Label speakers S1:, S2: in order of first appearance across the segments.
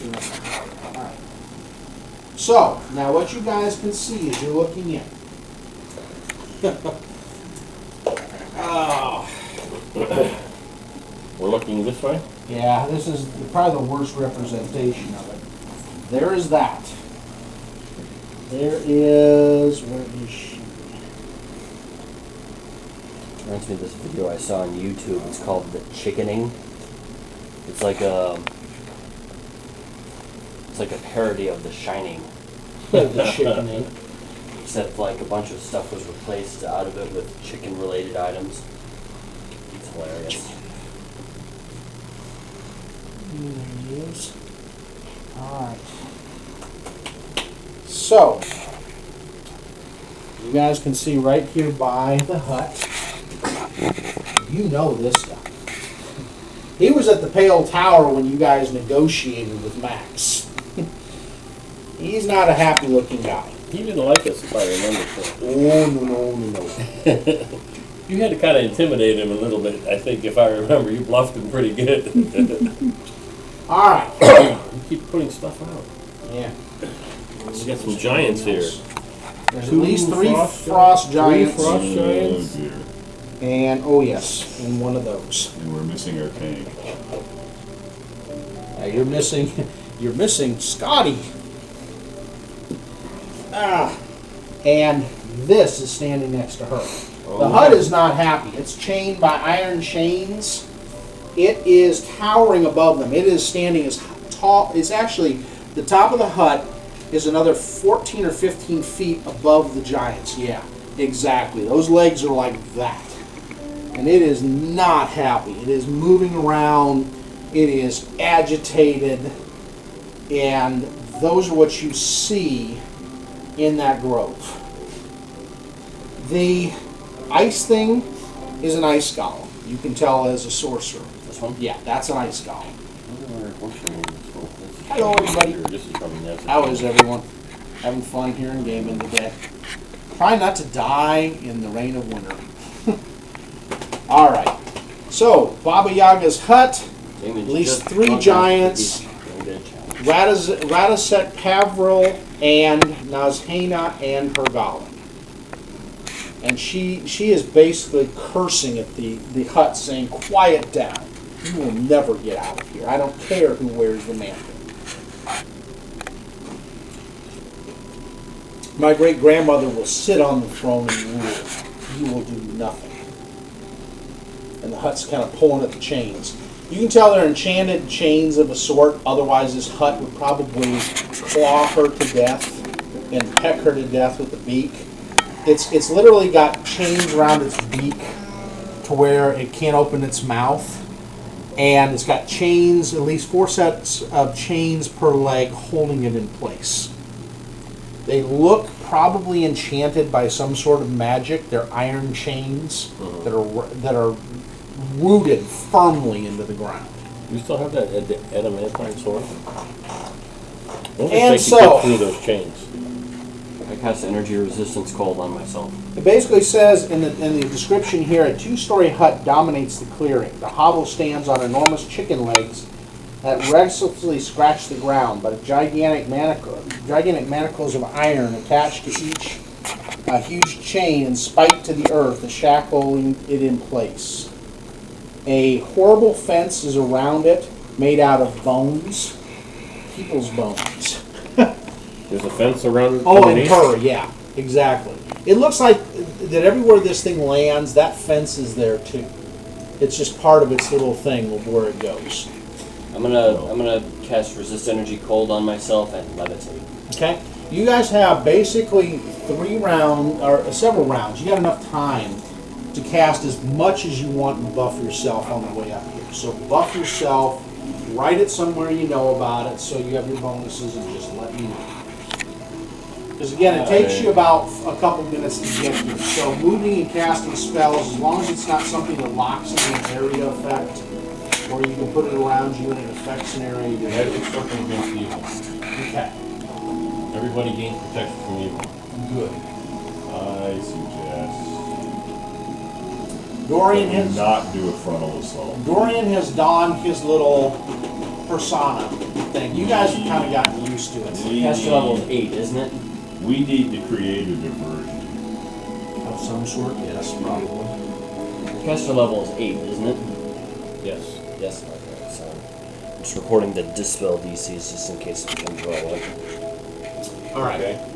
S1: Alright. So, now what you guys can see as you're looking in. Oh.
S2: We're looking this way?
S1: Yeah, this is probably the worst representation of it. There is that. There is... Where is she?
S3: Reminds me of this video I saw on YouTube. It's called The Chickening. It's like a parody of The Shining.
S1: The chickening.
S3: Except like a bunch of stuff was replaced out of it with chicken-related items. It's hilarious.
S1: There he is. Alright. So, you guys can see right here by the hut. You know this guy. He was at the Pale Tower when you guys negotiated with Max. He's not a happy-looking guy.
S2: He didn't like us, if I remember correctly.
S1: Oh, no.
S2: You had to kind of intimidate him a little bit, I think, if I remember. You bluffed him pretty good.
S1: All right.
S2: You keep putting stuff out.
S1: Yeah.
S2: We got some giants here.
S1: There's at least three frost giants.
S2: Three frost giants.
S4: Oh, dear.
S1: And, oh yes, in one of those.
S4: And we're missing our tank.
S1: You're missing Scotty. And this is standing next to her. The hut is not happy. It's chained by iron chains. It is towering above them. It is standing as tall. It's actually, the top of the hut is another 14 or 15 feet above the giants. Yeah, exactly. Those legs are like that. And it is not happy. It is moving around. It is agitated. And those are what you see in that grove. The ice thing is an ice golem. You can tell as a sorcerer.
S3: This one?
S1: Yeah, that's an ice golem.
S3: What's your name?
S1: Hello, everybody.
S2: This is probably next.
S1: How is everyone? Having fun here in gaming today. Trying not to die in the Reign of Winter. Alright. So, Baba Yaga's hut. At least 3 giants. Rataset Pavril and Nazhena and her golem. And she is basically cursing at the hut, saying, "Quiet down. You will never get out of here. I don't care who wears the mantle." My great-grandmother will sit on the throne and rule. You will do nothing. And the hut's kind of pulling at the chains. You can tell they're enchanted chains of a sort, otherwise this hut would probably claw her to death and peck her to death with the beak. It's literally got chains around its beak to where it can't open its mouth. And it's got chains, at least 4 sets of chains per leg holding it in place. They look probably enchanted by some sort of magic. They're iron chains that are rooted firmly into the ground.
S2: You still have that adamantine sword?
S1: And so,
S2: get through those chains.
S3: I cast energy resistance cold on myself.
S1: It basically says in the description here, a 2-story hut dominates the clearing. The hovel stands on enormous chicken legs that restlessly scratch the ground, but gigantic manacles of iron attached to each a huge chain and spiked to the earth, shackling it in place. A horrible fence is around it, made out of bones, people's bones.
S2: There's a fence around it?
S1: Oh, and her, yeah, exactly. It looks like that everywhere this thing lands, that fence is there too. It's just part of its little thing of where it goes.
S3: I'm gonna cast resist energy cold on myself and levitate.
S1: Okay, you guys have basically several rounds. You got enough time to cast as much as you want and buff yourself on the way up here. So buff yourself, write it somewhere you know about it, so you have your bonuses, and just let me know. Because again, it takes you about a couple minutes to get here. So moving and casting spells, as long as it's not something that locks in an area effect, or you can put it around you in an effect scenario. You
S2: Magic circle against evil.
S1: Okay.
S2: Everybody gains protection from evil.
S1: Good.
S4: I suggest
S1: Dorian
S4: that we
S1: has
S4: not do a frontal assault.
S1: Dorian has donned his little persona. thing. You guys have kind of gotten used to it.
S3: Caster level is 8, isn't it?
S4: We need to create a diversion.
S1: Of some sort, yes, probably.
S3: Caster level is 8, isn't it?
S2: Yes.
S3: Yes, okay, so I'm just recording the dispel DCs just in case it becomes relevant.
S1: All right.
S2: Okay.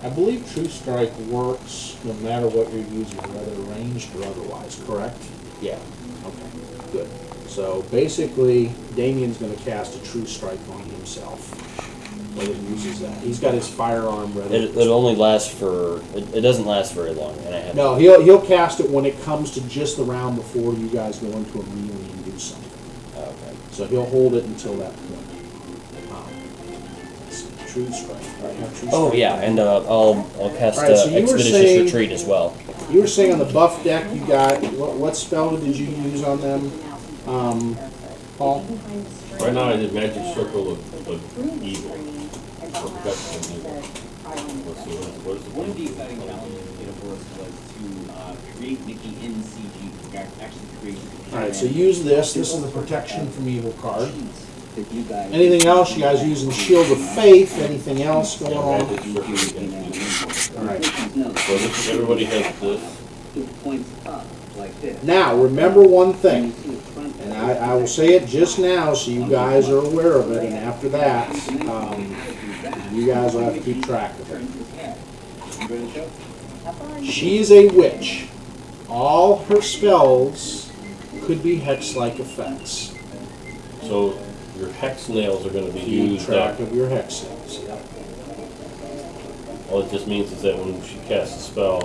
S1: I believe True Strike works no matter what you're using, whether ranged or otherwise, correct?
S3: Yeah.
S1: Okay, good. So basically, Dameon's going to cast a True Strike on himself. Whether he uses that. He's got his firearm ready.
S3: It only lasts for, it doesn't last very long, and I have.
S1: No, he'll cast it when it comes to just the round before you guys go into a melee and do something.
S3: Okay.
S1: So he'll hold it until that point. Let's see, True Strike. All right, have True
S3: Oh
S1: Strike.
S3: yeah, and I'll cast
S1: All right, so you were
S3: Expeditious
S1: saying-
S3: Retreat as well.
S1: You were saying on the buff deck you got, what spell did you use on them, Paul?
S2: Right now I did Magic Circle of Evil. Let's see, what is
S5: One of the
S2: it?
S5: exciting challenges in Universe was to create Mickey in CG. Actually create.
S1: Alright, so use this. This is the Protection from Evil card.
S5: That you guys.
S1: Anything else? You guys using Shield of Faith? Anything else going on?
S2: Magic Circle against Evil.
S1: Alright.
S2: So this, everybody has this.
S5: It points up like this.
S1: Now, remember one thing.
S5: You see the front
S1: And I will say it just now so you guys are aware of it. And after that, you guys will have to keep track of it.
S5: turns his head. You ready to show?
S1: She's a witch. All her spells could be hex-like effects.
S2: So your hex nails are going to be
S1: Keep
S2: used
S1: track
S2: up.
S1: of your hex saves.
S2: All it just means is that when she casts a spell,